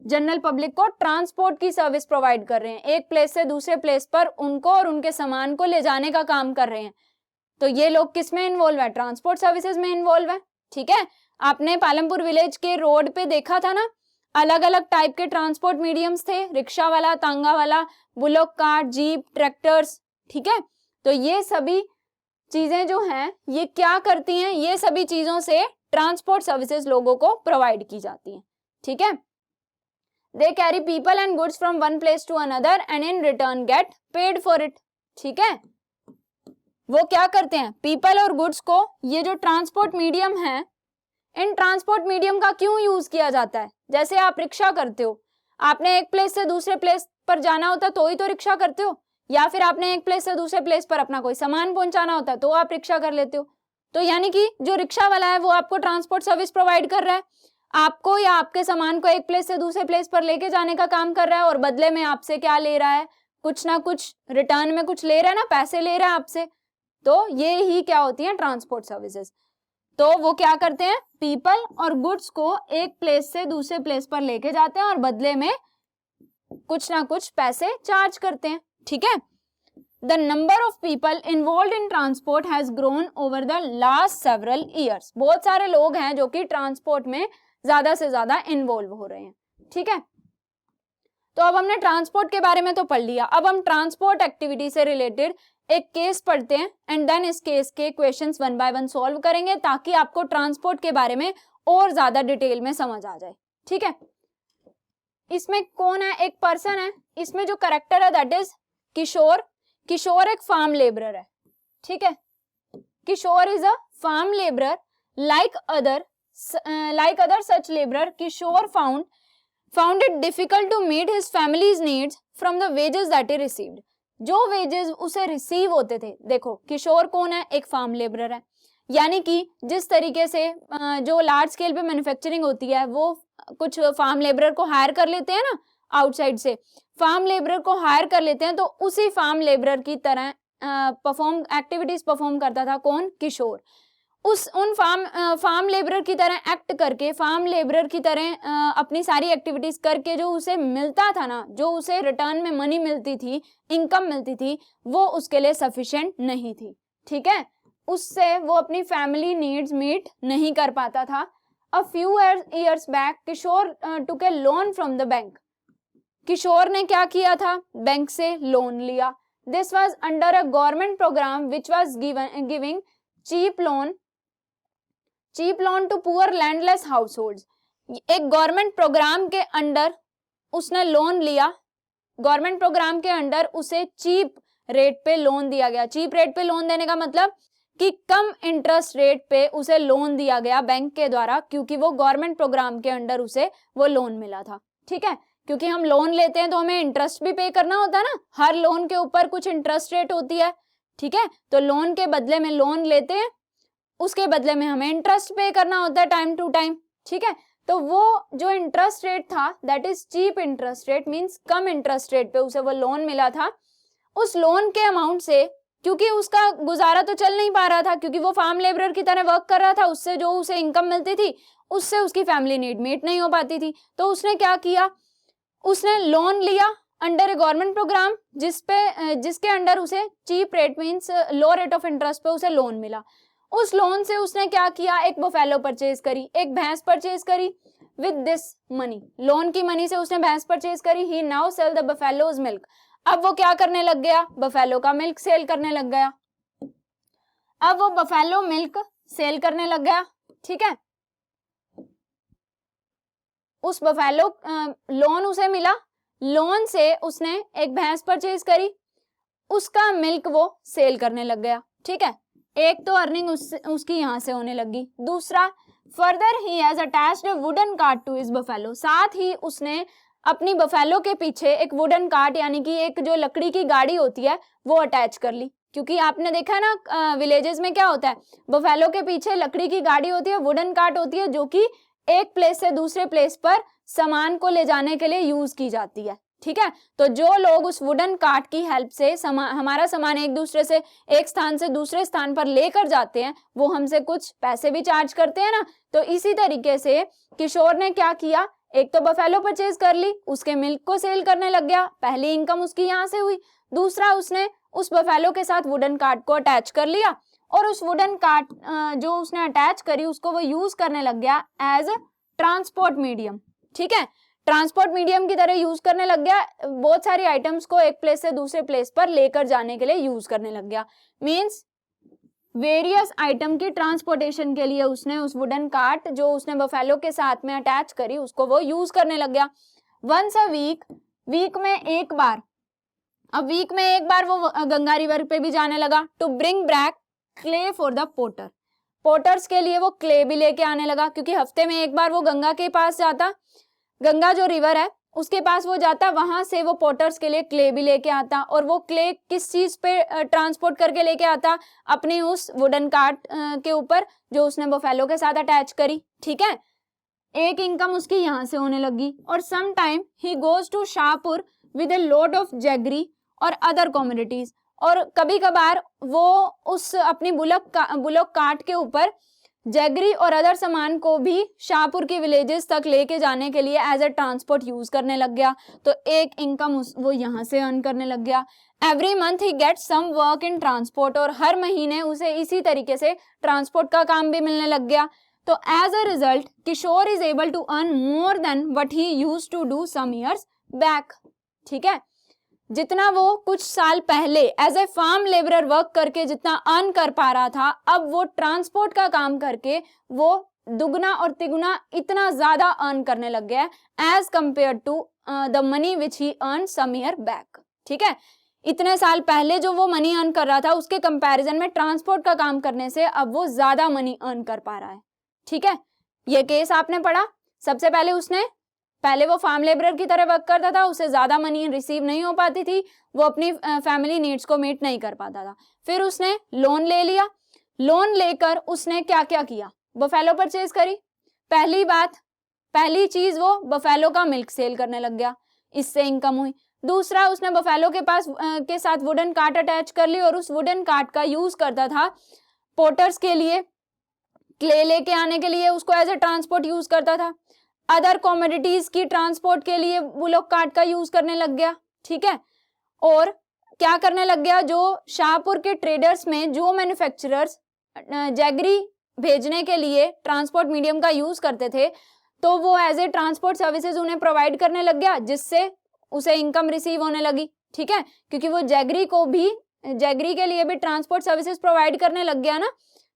जनरल पब्लिक को ट्रांसपोर्ट की सर्विस प्रोवाइड कर रहे हैं, एक प्लेस से दूसरे प्लेस पर उनको और उनके सामान को ले जाने का काम कर रहे हैं। तो ये लोग किस में इन्वॉल्व है? ट्रांसपोर्ट सर्विसेज में इन्वॉल्व है। ठीक है, आपने पालमपुर विलेज के रोड पे देखा था ना, अलग अलग टाइप के ट्रांसपोर्ट मीडियम्स थे, रिक्शा वाला, तांगा वाला, बुलॉक कार्ट, जीप, ट्रैक्टर्स। ठीक है, तो ये सभी चीजें जो हैं ये क्या करती हैं? ये सभी चीजों से ट्रांसपोर्ट सर्विसेज लोगों को प्रोवाइड की जाती हैं। ठीक है, they carry people and goods from one place to another and in return get paid for it. ठीक है, वो क्या करते हैं? पीपल और गुड्स को, ये जो ट्रांसपोर्ट मीडियम है, इन ट्रांसपोर्ट मीडियम का क्यों यूज किया जाता है? जैसे आप रिक्शा करते हो, आपने एक प्लेस से दूसरे प्लेस पर जाना होता तो ही तो रिक्शा करते हो, या फिर आपने एक प्लेस से दूसरे प्लेस पर अपना कोई सामान पहुंचाना होता तो आप रिक्शा कर लेते हो। तो यानी कि जो रिक्शा वाला है वो आपको ट्रांसपोर्ट सर्विस प्रोवाइड कर रहा है, आपको या आपके सामान को एक प्लेस से दूसरे प्लेस पर लेके जाने का काम कर रहा है, और बदले में आपसे क्या ले रहा है? कुछ ना कुछ रिटर्न में कुछ ले रहा है ना, पैसे ले रहा है आपसे। तो ये ही क्या होती है? Transport services. तो वो क्या करते हैं? पीपल और गुड्स को एक प्लेस से दूसरे प्लेस पर लेके जाते हैं और बदले में कुछ ना कुछ पैसे चार्ज करते हैं। ठीक है, the number of people involve in transport has grown over the last several years. बहुत सारे लोग हैं जो कि ट्रांसपोर्ट में ज्यादा से ज्यादा इन्वॉल्व हो रहे हैं। ठीक है, तो अब हमने ट्रांसपोर्ट के बारे में तो पढ़ लिया, अब हम ट्रांसपोर्ट एक्टिविटी से रिलेटेड एक केस पढ़ते हैं एंड देन इस केस के questions one by one solve करेंगे, ताकि आपको ट्रांसपोर्ट के बारे में और ज्यादा डिटेल में समझ आ जाए। ठीक है, इसमें कौन है? एक पर्सन है, इसमें जो करेक्टर है दैट इज किशोर। किशोर एक फार्म लेबरर है। ठीक है, Kishore is a farm labourer like other such laborer. Kishore found it difficult to meet his family's needs from the wages that he received. जो वेजेस उसे रिसीव होते थे, देखो किशोर कौन है? एक फार्म लेबरर है, यानी कि जिस तरीके से जो लार्ज स्केल पे मैन्युफैक्चरिंग होती है, वो कुछ फार्म लेबरर को हायर कर लेते हैं ना, आउटसाइड से फार्म लेबरर को हायर कर लेते हैं, तो उसी फार्म लेबरर की तरह एक्टिविटीज परफॉर्म करता था कौन? किशोर। उन फार्म लेबरर की तरह एक्ट करके, फार्म लेबरर की तरह अपनी सारी एक्टिविटीज करके जो उसे मिलता था ना, जो उसे रिटर्न में मनी मिलती थी, इनकम मिलती थी, वो उसके लिए सफिशिएंट नहीं थी। ठीक है, उससे वो अपनी फैमिली नीड्स मीट नहीं कर पाता था। A few years back Kishore took a loan from the bank. Kishore ने क्या किया था? बैंक से लोन लिया। This was under a government programme which was giving cheap loan to poor landless households. एक गवर्नमेंट प्रोग्राम के अंडर उसने लोन लिया, गवर्नमेंट प्रोग्राम के अंडर उसे चीप रेट पे लोन दिया गया। चीप रेट पे लोन देने का मतलब कि कम इंटरेस्ट रेट पे उसे लोन दिया गया बैंक के द्वारा, क्योंकि वो गवर्नमेंट प्रोग्राम के अंडर उसे वो लोन मिला था। ठीक है, क्योंकि हम लोन लेते हैं तो हमें इंटरेस्ट भी पे करना होता है ना, हर लोन के ऊपर कुछ इंटरेस्ट रेट होती है। ठीक है, तो लोन के बदले में लोन लेते हैं, उसके बदले में हमें इंटरेस्ट पे करना होता है टाइम टू टाइम। ठीक है, तो वो जो इंटरेस्ट रेट था that is cheap interest rate, means कम इंटरेस्ट रेट पे उसे वो लोन मिला था। उस लोन के अमाउंट से, क्योंकि उसका गुजारा तो चल नहीं पा रहा था, क्योंकि वो फार्म लेबरर की तरह वर्क कर रहा था, उससे जो उसे इनकम मिलती थी उससे उसकी फैमिली नीड मीट नहीं हो पाती थी। तो उसने क्या किया? उसने लोन लिया अंडर ए गवर्नमेंट प्रोग्राम, जिसके अंडर उसे cheap rate means low rate of interest पे उसे लोन मिला। उस लोन से उसने क्या किया? एक बफेलो परचेज करी, एक भैंस परचेज करी। विद दिस मनी, लोन की मनी से उसने भैंस परचेज करी। He now sell the buffalo's milk. अब वो क्या करने लग गया, बफेलो का मिल्क सेल करने लग गया। अब वो बफेलो मिल्क सेल करने लग गया, ठीक है। उस बफेलो लोन उसे मिला, लोन से उसने एक भैंस परचेज करी, उसका मिल्क वो सेल करने लग गया, ठीक है। एक तो अर्निंग उसकी यहां से होने लगी। दूसरा, further he has attached a wooden cart to his buffalo, साथ ही उसने अपनी बफेलो के पीछे एक वुडन कार्ट यानी कि एक जो लकड़ी की गाड़ी होती है वो अटैच कर ली। क्योंकि आपने देखा ना विलेजेस में क्या होता है, बफेलो के पीछे लकड़ी की गाड़ी होती है, वुडन कार्ट होती है, जो कि एक प्लेस से दूसरे प्लेस पर सामान को ले जाने के लिए यूज की जाती है, ठीक है। तो जो लोग उस वुडन कार्ट की हेल्प से हमारा सामान एक दूसरे से एक स्थान से दूसरे स्थान पर लेकर जाते हैं, वो हमसे कुछ पैसे भी चार्ज करते हैं ना। तो इसी तरीके से किशोर ने क्या किया, एक तो बफेलो परचेज कर ली, उसके मिल्क को सेल करने लग गया, पहली इनकम उसकी यहां से हुई। दूसरा, उसने उस बफेलो के साथ वुडन कार्ट को अटैच कर लिया और उस वुडन कार्ट जो उसने अटैच करी उसको वो यूज करने लग गया एज अ ट्रांसपोर्ट मीडियम, ठीक है। ट्रांसपोर्ट मीडियम की तरह यूज करने लग गया, बहुत सारी आइटम्स को एक प्लेस से दूसरे प्लेस पर लेकर जाने के लिए यूज करने लग गया। मींस वेरियस आइटम की ट्रांसपोर्टेशन के लिए उसने उस वुडन कार्ट जो उसने बफेलो के साथ में अटैच करी उसको वो यूज करने लग गया। वंस अ वीक में एक बार, अब वीक में एक बार वो गंगा रिवर पे भी जाने लगा to bring back clay for the potters के लिए वो क्ले भी लेके आने लगा, क्योंकि हफ्ते में एक बार वो गंगा के पास जाता, गंगा जो रिवर है उसके पास वो जाता, वहां से वो पोटर्स के लिए क्ले भी लेके आता। और वो क्ले किस चीज पे ट्रांसपोर्ट करके लेके आता, अपनी उस वुडन कार्ट के ऊपर जो उसने बफेलो के साथ अटैच करी, ठीक है। एक इनकम उसकी यहां से होने लगी। और some time he goes to Shahpur with a load of jaggery और अदर कमोडिटीज, और कभी कभार वो उस अपनी बुलक कार्ट के ऊपर जैगरी और अदर सामान को भी शाहपुर की विलेजेस तक लेके जाने के लिए एज अ ट्रांसपोर्ट यूज करने लग गया। तो एक इनकम वो यहाँ से अर्न करने लग गया। Every month he get some work in transport, और हर महीने उसे इसी तरीके से ट्रांसपोर्ट का काम भी मिलने लग गया। तो as a result Kishore is able to earn more than what he used to do some years back, ठीक है। जितना वो कुछ साल पहले as a farm labourer work करके जितना अर्न कर पा रहा था, अब वो ट्रांसपोर्ट का काम करके वो दुगना और तिगुना इतना ज्यादा अर्न करने लग गया as compare to the money which he earn some year back, ठीक है। इतने साल पहले जो वो मनी अर्न कर रहा था उसके कंपैरिजन में ट्रांसपोर्ट का काम करने से अब वो ज्यादा मनी अर्न कर पा रहा है, ठीक है। ये केस आपने पढ़ा। सबसे पहले वो फार्म लेबरर की तरह वर्क करता था, उसे ज्यादा मनी रिसीव नहीं हो पाती थी, वो अपनी फैमिली नीड्स को मीट नहीं कर पाता था। फिर उसने लोन ले लिया, लोन लेकर उसने क्या क्या किया, बफेलो परचेज करी। पहली चीज वो बफेलो का मिल्क सेल करने लग गया, इससे इनकम हुई। दूसरा, उसने बफेलो के पास के साथ वुडन कार्ट अटैच कर ली और उस वुडन कार्ट का यूज करता था पोटर्स के लिए, क्ले लेके आने के लिए उसको एज ए ट्रांसपोर्ट यूज करता था। अदर कॉमोडिटीज की ट्रांसपोर्ट के लिए बुलक कार्ट का यूज करने लग गया, ठीक है। और क्या करने लग गया, जो शाहपुर के ट्रेडर्स में जो मैन्युफैक्चरर्स जैगरी भेजने के लिए ट्रांसपोर्ट मीडियम का यूज करते थे, तो वो एज ए ट्रांसपोर्ट सर्विसेज उन्हें प्रोवाइड करने लग गया, जिससे उसे इनकम रिसीव होने लगी, ठीक है। क्योंकि वो जैगरी के लिए भी ट्रांसपोर्ट सर्विसेज प्रोवाइड करने लग गया ना।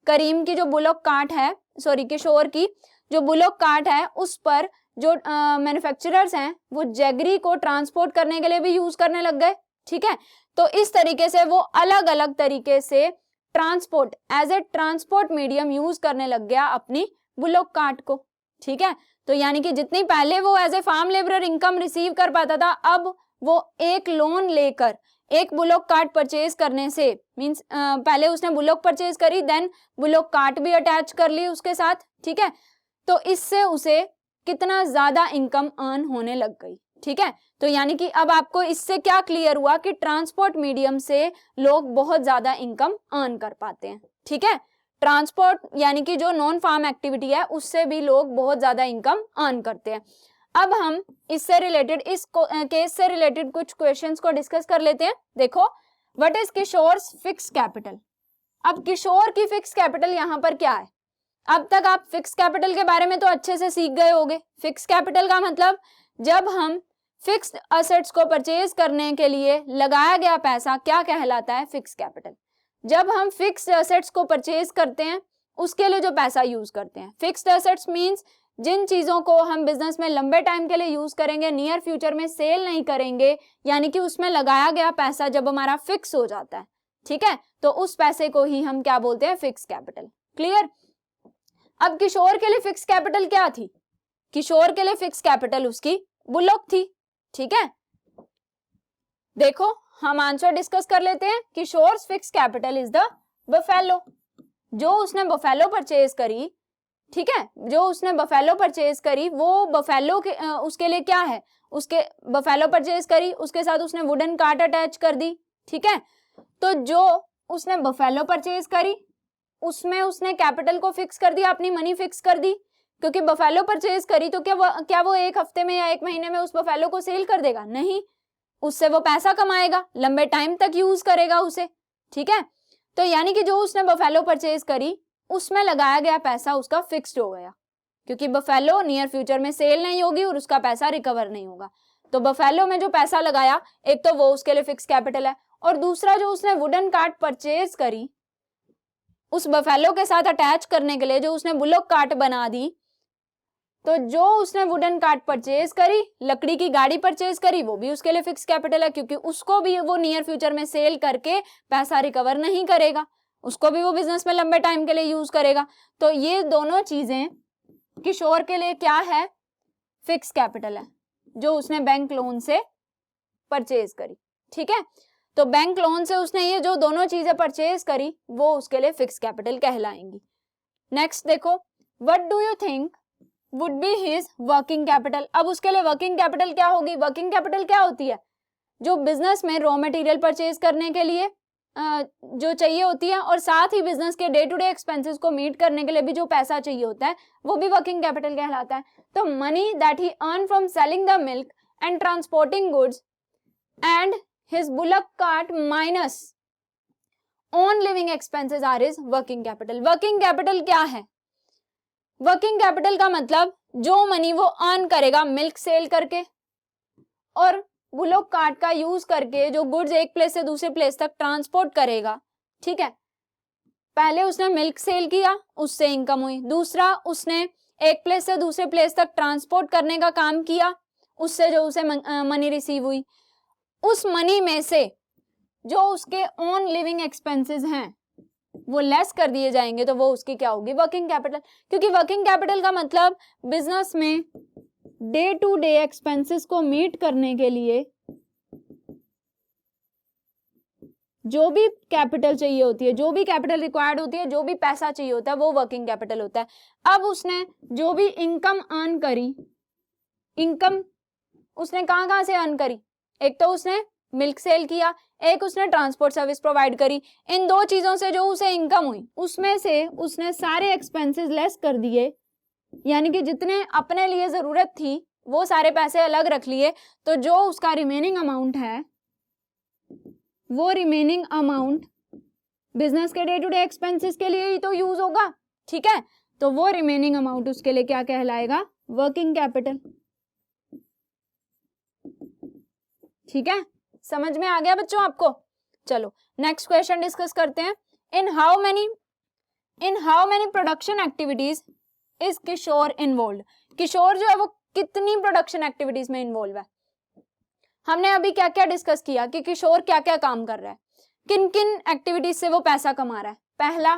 करीम की जो बुलक कार्ट है, किशोर की जो बुलक कार्ट है, उस पर जो मैन्युफैक्चरर्स हैं वो जैगरी को ट्रांसपोर्ट करने के लिए भी यूज करने लग गए, ठीक है। तो इस तरीके से वो अलग अलग तरीके से transport as a transport medium use करने लग गया अपनी बुलक कार्ट को, ठीक है। तो यानी कि जितनी पहले वो as a farm labourer income receive कर पाता था, अब वो एक लोन लेकर एक बुलक कार्ट परचेज करने से, मींस पहले उसने बुलक परचेज करी, देन बुलक कार्ट भी अटैच कर ली उसके साथ, ठीक है। तो इससे उसे कितना ज्यादा इनकम अर्न होने लग गई, ठीक है। तो यानी कि अब आपको इससे क्या क्लियर हुआ कि ट्रांसपोर्ट मीडियम से लोग बहुत ज्यादा इनकम अर्न कर पाते हैं, ठीक है। ट्रांसपोर्ट यानी कि जो नॉन फार्म एक्टिविटी है उससे भी लोग बहुत ज्यादा इनकम अर्न करते हैं। अब हम इससे रिलेटेड, इस केस से रिलेटेड कुछ क्वेश्चंस को डिस्कस कर लेते हैं। देखो, व्हाट इज किशोर्स फिक्स कैपिटल। अब किशोर की फिक्स कैपिटल यहाँ पर क्या है। अब तक आप फिक्स कैपिटल के बारे में तो अच्छे से सीख गए होंगे। फिक्स कैपिटल का मतलब जब हम फिक्स्ड असेट्स को परचेज करने के लिए लगाया गया पैसा क्या कहलाता है? Fix capital. जब हम फिक्स्ड असेट्स को परचेज करते हैं उसके लिए जो पैसा यूज करते हैं। फिक्स्ड असेट्स मींस जिन चीजों को हम बिजनेस में लंबे टाइम के लिए यूज करेंगे, नियर फ्यूचर में सेल नहीं करेंगे, यानी कि उसमें लगाया गया पैसा जब हमारा फिक्स हो जाता है, ठीक है, तो उस पैसे को ही हम क्या बोलते हैं? Fix capital. क्लियर? अब किशोर के लिए फिक्स कैपिटल क्या थी? किशोर के लिए फिक्स कैपिटल उसकी बुलॉक थी, ठीक है। देखो हम आंसर डिस्कस कर लेते हैं। Kishore's fix capital is the buffalo. जो उसने बफेलो परचेज करी, ठीक है, जो उसने बफेलो परचेज करी वो बफेलो के उसके लिए क्या है? उसके बफेलो परचेज करी, उसके साथ उसने वुडन कार्ट अटैच कर दी, ठीक है। तो जो उसने बफेलो परचेज करी उसमें उसने कैपिटल को फिक्स कर दिया, अपनी मनी फिक्स कर दी, क्योंकि बफेलो परचेज करी तो क्या वो एक हफ्ते में या एक महीने में उस बफेलो को सेल कर देगा? नहीं, उससे वो पैसा कमाएगा, लंबे टाइम तक यूज करेगा उसे, ठीक है। तो यानी कि जो उसने बफेलो परचेज करी उसमें लगाया गया पैसा उसका फिक्स्ड हो गया, क्योंकि बफेलो नियर फ्यूचर में सेल नहीं होगी और उसका पैसा रिकवर नहीं होगा। तो बफेलो में जो पैसा लगाया, एक तो वो उसके लिए फिक्स कैपिटल है, और दूसरा जो उसने वुडन कार्ट परचेज करी उस बफेलो के साथ अटैच करने के लिए जो उसने बुलॉक कार्ट बना दी, तो जो उसने वुडन कार्ट परचेज करी, लकड़ी की गाड़ी परचेज करी, वो भी उसके लिए फिक्स कैपिटल है, क्योंकि उसको भी वो नियर फ्यूचर में सेल करके पैसा रिकवर नहीं करेगा, उसको भी वो बिजनेस में लंबे टाइम के लिए यूज करेगा। तो ये दोनों चीजें किशोर के लिए क्या है? फिक्स कैपिटल है, जो उसने बैंक लोन से परचेज करी, ठीक है। तो बैंक लोन से उसने ये जो दोनों चीजें परचेज करी वो उसके लिए फिक्स कैपिटल कहलाएंगी। नेक्स्ट देखो, what do you think would be his working capital. अब उसके लिए वर्किंग कैपिटल क्या होगी? वर्किंग कैपिटल क्या होती है? जो बिजनेस में रॉ मटेरियल परचेज करने के लिए जो चाहिए होती है, और साथ ही बिजनेस के डे टू डे एक्सपेंसेस को मीट करने के लिए भी जो पैसा चाहिए होता है, वो भी वर्किंग कैपिटल कहलाता है। तो money that he earn from selling the milk and transporting goods and his bullock cart minus own living expenses are his working capital। working capital क्या है? working capital का मतलब जो मनी वो अर्न करेगा मिल्क सेल करके और bullock cart का यूज करके जो गुड्स एक प्लेस से दूसरे प्लेस तक ट्रांसपोर्ट करेगा, ठीक है। पहले उसने मिल्क सेल किया, उससे इनकम हुई। दूसरा, उसने एक प्लेस से दूसरे प्लेस तक ट्रांसपोर्ट करने का काम किया, उससे जो उसे मनी रिसीव हुई। उस मनी में से जो उसके ओन लिविंग एक्सपेंसेस हैं वो लेस कर दिए जाएंगे, तो वो उसकी क्या होगी? Working capital. क्योंकि वर्किंग कैपिटल का मतलब बिजनेस में डे टू डे एक्सपेंसेस को मीट करने के लिए जो भी कैपिटल चाहिए होती है, जो भी कैपिटल रिक्वायर्ड होती है, जो भी पैसा चाहिए होता है, वो वर्किंग कैपिटल होता है। अब उसने जो भी इनकम अर्न करी, इनकम उसने कहां से अर्न करी? एक तो उसने मिल्क सेल किया, एक उसने ट्रांसपोर्ट सर्विस प्रोवाइड करी। इन दो चीजों से जो उसे इनकम हुई उसमें से उसने सारे एक्सपेंसेस लेस कर दिए, यानी कि जितने अपने लिए जरूरत थी वो सारे पैसे अलग रख लिए। तो जो उसका रिमेनिंग अमाउंट है वो रिमेनिंग अमाउंट बिजनेस के डे टू डे एक्सपेंसेस के लिए ही तो यूज होगा, ठीक है। तो वो रिमेनिंग अमाउंट उसके लिए क्या कहलाएगा? वर्किंग कैपिटल, ठीक है। समझ में आ गया बच्चों आपको? चलो नेक्स्ट क्वेश्चन डिस्कस करते हैं। In how many production activities is Kishore involve. Kishore जो है वो कितनी प्रोडक्शन एक्टिविटीज में इन्वॉल्व है? हमने अभी क्या क्या डिस्कस किया कि किशोर क्या क्या काम कर रहा है, किन किन एक्टिविटीज से वो पैसा कमा रहा है। पहला,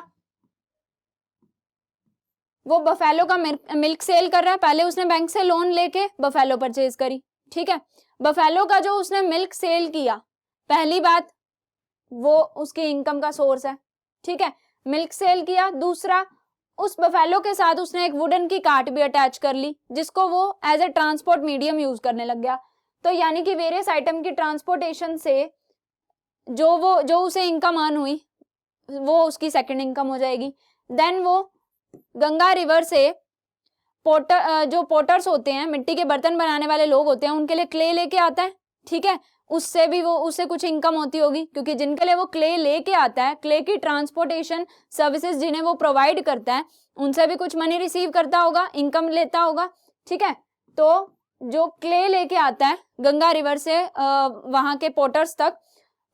वो बफेलो का मिल्क सेल कर रहा है। पहले उसने बैंक से लोन लेके बफेलो परचेज करी, ठीक है। बफेलो का जो उसने मिल्क सेल किया, पहली बात वो उसकी इनकम का सोर्स है, ठीक है, मिल्क सेल किया। दूसरा, उस बफेलो के साथ उसने एक वुडन की कार्ट भी अटैच कर ली, जिसको वो as a transport medium use करने लग गया। तो यानी कि वेरियस आइटम की ट्रांसपोर्टेशन से जो उसे इनकम अर्न हुई वो उसकी सेकंड इनकम हो जाएगी। देन वो गंगा रिवर से जो पोटर्स होते हैं, मिट्टी के बर्तन बनाने वाले लोग होते हैं, उनके लिए क्ले लेके आता है, ठीक है। उससे भी उससे कुछ इनकम होती होगी, क्योंकि जिनके लिए वो क्ले लेके आता है, क्ले की ट्रांसपोर्टेशन सर्विसेज जिन्हें वो प्रोवाइड करता है, उनसे भी कुछ मनी रिसीव करता होगा, इनकम लेता होगा, ठीक है। तो जो क्ले लेके आता है गंगा रिवर से वहां के पोर्टर्स तक,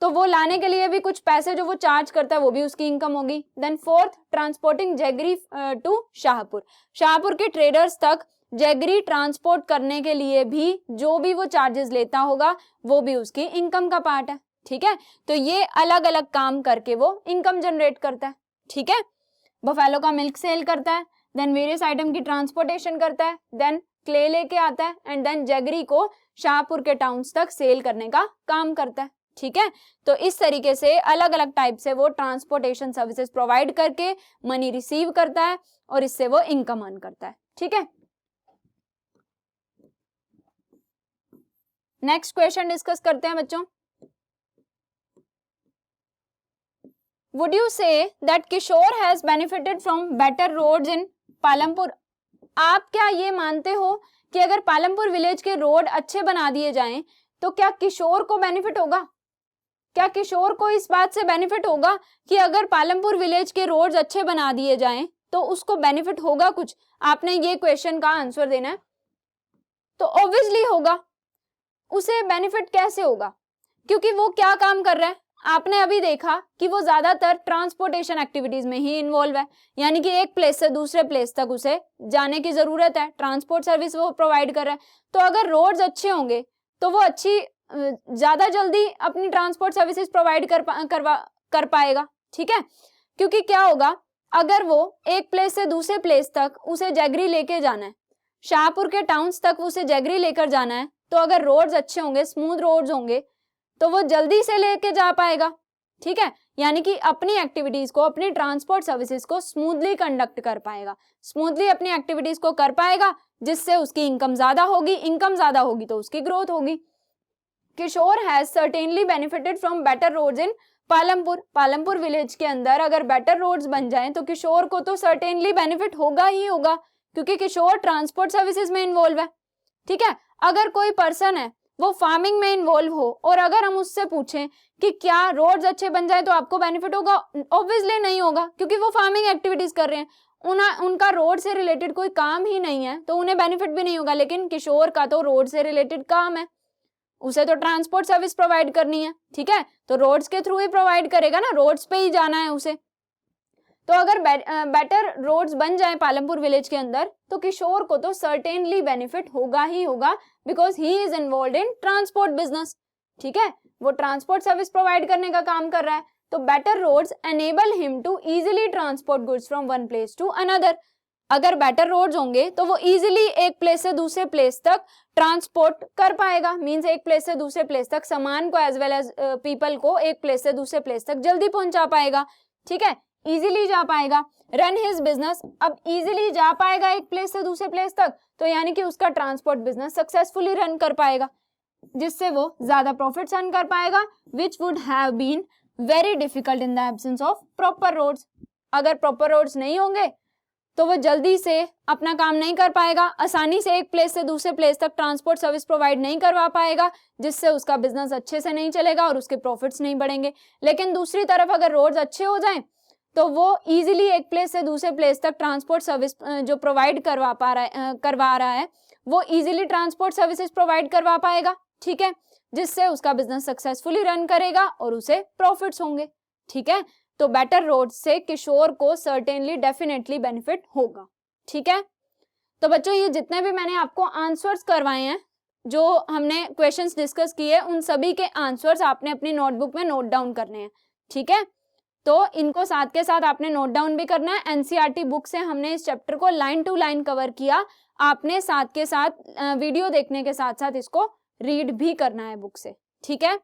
तो वो लाने के लिए भी कुछ पैसे जो वो चार्ज करता है वो भी उसकी इनकम होगी। Then fourth, transporting jaggery to Shahpur, Shahpur के ट्रेडर्स तक जैगरी ट्रांसपोर्ट करने के लिए भी जो भी वो चार्जेस लेता होगा वो भी उसकी इनकम का पार्ट है। ठीक है, तो ये अलग अलग काम करके वो इनकम जनरेट करता है। ठीक है, बफेलो का मिल्क सेल करता है, देन वेरियस आइटम की ट्रांसपोर्टेशन करता है, देन क्ले लेके आता है, एंड देन जैगरी को शाहपुर के टाउन्स तक सेल करने का काम करता है। ठीक है, तो इस तरीके से अलग अलग टाइप से वो ट्रांसपोर्टेशन सर्विसेज प्रोवाइड करके मनी रिसीव करता है और इससे वो इनकम अर्न करता है। ठीक है, नेक्स्ट क्वेश्चन डिस्कस करते हैं बच्चों। Would you say that Kishore has benefited from better roads in Palampur? आप क्या ये मानते हो कि अगर पालमपुर विलेज के रोड अच्छे बना दिए जाएं तो क्या किशोर को बेनिफिट होगा? क्या किशोर को इस बात से बेनिफिट होगा कि अगर पालमपुर विलेज के रोड्स अच्छे बना दिए जाएं तो उसको बेनिफिट होगा कुछ? आपने ये क्वेश्चन का आंसर देना है। तो ऑब्वियसली होगा। उसे बेनिफिट कैसे होगा? क्योंकि वो क्या काम कर रहा है, आपने अभी देखा कि वो ज्यादातर ट्रांसपोर्टेशन एक्टिविटीज में ही इन्वॉल्व है, यानी कि एक प्लेस से दूसरे प्लेस तक उसे जाने की जरूरत है, ट्रांसपोर्ट सर्विस वो प्रोवाइड कर रहा है। तो अगर रोड्स अच्छे होंगे तो वो अच्छी ज्यादा जल्दी अपनी ट्रांसपोर्ट सर्विसेज प्रोवाइड कर पाएगा। ठीक है, क्योंकि क्या होगा, अगर वो एक प्लेस से दूसरे प्लेस तक उसे जैगरी लेके जाना है, शाहपुर के टाउन्स तक उसे जैगरी लेकर जाना है, तो अगर रोड्स अच्छे होंगे, स्मूथ रोड्स होंगे, तो वो जल्दी से लेके जा पाएगा। ठीक है, यानी कि अपनी एक्टिविटीज को, अपनी ट्रांसपोर्ट सर्विसेज को स्मूथली कंडक्ट कर पाएगा, स्मूथली अपनी एक्टिविटीज को कर पाएगा, जिससे उसकी इनकम ज्यादा होगी, इनकम ज्यादा होगी तो उसकी ग्रोथ होगी। Kishore has certainly benefited from better roads in Palampur, Palampur village के अंदर अगर बेटर रोड्स बन जाएं तो किशोर को तो सर्टेनली बेनिफिट होगा ही होगा, क्योंकि किशोर ट्रांसपोर्ट सर्विसेज में इन्वॉल्व है। ठीक है, अगर कोई पर्सन है वो फार्मिंग में इन्वॉल्व हो और अगर हम उससे पूछें कि क्या रोड्स अच्छे बन जाए तो आपको बेनिफिट होगा, ऑब्वियसली नहीं होगा, क्योंकि वो फार्मिंग एक्टिविटीज कर रहे हैं, उनका रोड से रिलेटेड कोई काम ही नहीं है, तो उन्हें बेनिफिट भी नहीं होगा। लेकिन किशोर का तो रोड से रिलेटेड काम है, उसे तो ट्रांसपोर्ट सर्विस प्रोवाइड करनी है। ठीक है, तो रोड्स के थ्रू ही प्रोवाइड करेगा ना, रोड्स पे ही जाना है उसे। तो अगर बेटर रोड्स बन जाए पालमपुर विलेज के अंदर तो किशोर को तो सर्टेनली बेनिफिट होगा ही होगा, because he is involve in transport business. ठीक है, वो ट्रांसपोर्ट सर्विस प्रोवाइड करने का काम कर रहा है, तो better roads enable him to easily transport goods from one place to another. अगर बेटर रोड्स होंगे तो वो इजीली एक प्लेस से दूसरे प्लेस तक ट्रांसपोर्ट कर पाएगा, मींस एक प्लेस से दूसरे प्लेस तक सामान को एज वेल एज पीपल को एक प्लेस से दूसरे प्लेस तक जल्दी पहुंचा पाएगा। ठीक है, इजीली जा पाएगा, रन हिज बिजनेस। अब इजीली जा पाएगा एक प्लेस से दूसरे प्लेस तक, तो यानी कि उसका ट्रांसपोर्ट बिजनेस सक्सेसफुली रन कर पाएगा, जिससे वो ज्यादा प्रॉफिट्स अर्न कर पाएगा, which would have been very difficult in the absence of proper roads. अगर प्रॉपर रोड्स नहीं होंगे तो वो जल्दी से अपना काम नहीं कर पाएगा, आसानी से एक प्लेस से दूसरे प्लेस तक ट्रांसपोर्ट सर्विस प्रोवाइड नहीं करवा पाएगा, जिससे उसका बिजनेस अच्छे से नहीं चलेगा और उसके प्रॉफिट्स नहीं बढ़ेंगे। लेकिन दूसरी तरफ अगर रोड्स अच्छे हो जाएं तो वो इजीली एक प्लेस से दूसरे प्लेस तक ट्रांसपोर्ट सर्विस जो प्रोवाइड करवा रहा है वो इजीली ट्रांसपोर्ट सर्विसेज प्रोवाइड करवा पाएगा। ठीक है, जिससे उसका बिजनेस सक्सेसफुली रन करेगा और उसे प्रॉफिट्स होंगे। ठीक है, तो बेटर रोड से किशोर को सर्टेनली डेफिनेटली बेनिफिट होगा। ठीक है, तो बच्चों ये जितने भी मैंने आपको आंसर्स करवाए हैं, जो हमने क्वेश्चंस डिस्कस किए, उन सभी के आंसर्स आपने अपनी नोटबुक में नोट डाउन करने हैं। ठीक है, तो इनको साथ के साथ आपने नोट डाउन भी करना है। एनसीईआरटी बुक से हमने इस चैप्टर को लाइन टू लाइन कवर किया, आपने साथ के साथ वीडियो देखने के साथ साथ इसको रीड भी करना है बुक से। ठीक है,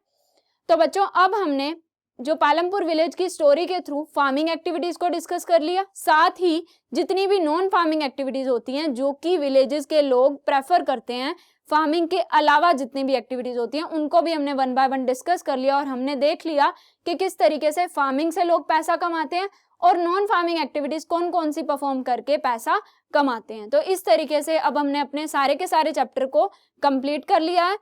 तो बच्चों अब हमने जो पालमपुर विलेज की स्टोरी के थ्रू फार्मिंग एक्टिविटीज को डिस्कस कर लिया, साथ ही जितनी भी नॉन फार्मिंग एक्टिविटीज होती हैं जो कि विलेजेस के लोग प्रेफर करते हैं, फार्मिंग के अलावा जितनी भी एक्टिविटीज होती हैं उनको भी हमने वन बाय वन डिस्कस कर लिया और हमने देख लिया कि किस तरीके से फार्मिंग से लोग पैसा कमाते हैं और नॉन फार्मिंग एक्टिविटीज कौन कौन सी परफॉर्म करके पैसा कमाते हैं। तो इस तरीके से अब हमने अपने सारे के सारे चैप्टर को कंप्लीट कर लिया है।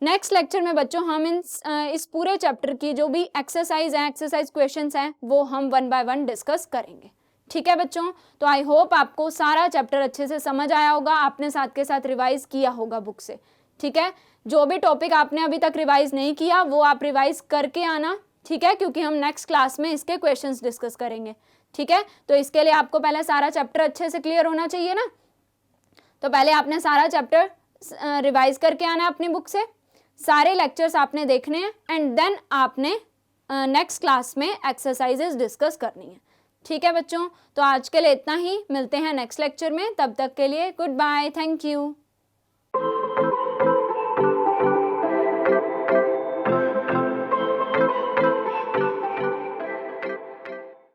नेक्स्ट लेक्चर में बच्चों हम इस पूरे चैप्टर की जो भी एक्सरसाइज क्वेश्चंस हैं वो हम वन बाय वन डिस्कस करेंगे। ठीक है बच्चों, तो आई होप आपको सारा चैप्टर अच्छे से समझ आया होगा, आपने साथ के साथ रिवाइज किया होगा बुक से। ठीक है, जो भी टॉपिक आपने अभी तक रिवाइज नहीं किया वो आप रिवाइज करके आना, ठीक है, क्योंकि हम नेक्स्ट क्लास में इसके क्वेश्चंस डिस्कस करेंगे। ठीक है, तो इसके लिए आपको पहले सारा चैप्टर अच्छे से क्लियर होना चाहिए ना, तो पहले आपने सारा चैप्टर रिवाइज करके आना है अपनी बुक से, सारे लेक्चर्स आपने देखने हैं एंड देन आपने नेक्स्ट क्लास में एक्सरसाइजेस डिस्कस करनी है। ठीक है बच्चों, तो आज के लिए इतना ही, मिलते हैं नेक्स्ट लेक्चर में, तब तक के लिए गुड बाय, थैंक यू।